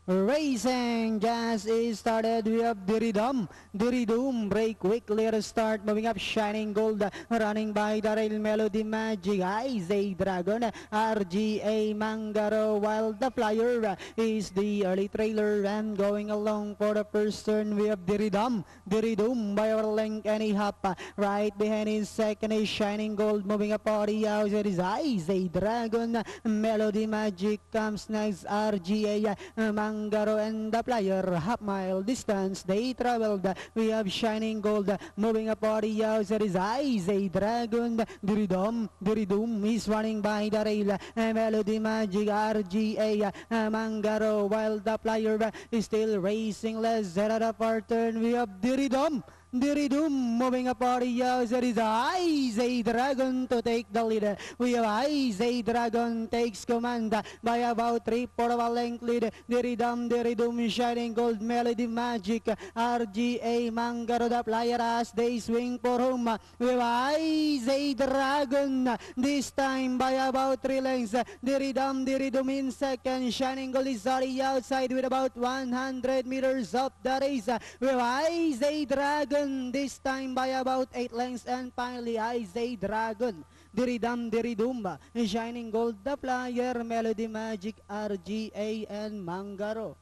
Racing just is started. We have Diridum break quickly to start, moving up Shining Gold, running by the Rail Melody Magic, Isay Dragon, RGA Mangaro, while the Flyer is the early trailer and going along for the first turn. We have Diridum by our length and a half, right behind his second is Shining Gold, moving up party out. It is Isay Dragon, Melody Magic comes next, RGA Mangaro and the Flyer, half mile distance they traveled. We have Shining Gold moving up party out. There is Isay Dragon, Diridum is running by the rail, Melody Magic, RGA Mangaro, while the Flyer is still racing less than a far turn. We have Diridum moving up party out. There is Isay Dragon to take the lead. We have Isay Dragon takes command by about 3/4 of a length lead. Diridum, Shining Gold, Melody Magic, RGA Mangaro, the Flyer as they swing for home. We have Isay Dragon this time by about 3 lengths. Diridum in second. Shining Gold is already outside with about 100 meters of the race. We have Isay Dragon this time by about 8 lengths, and finally Isay Dragon, Diridum, Shining Gold, the Flyer, Melody Magic, RGA and Mangaro.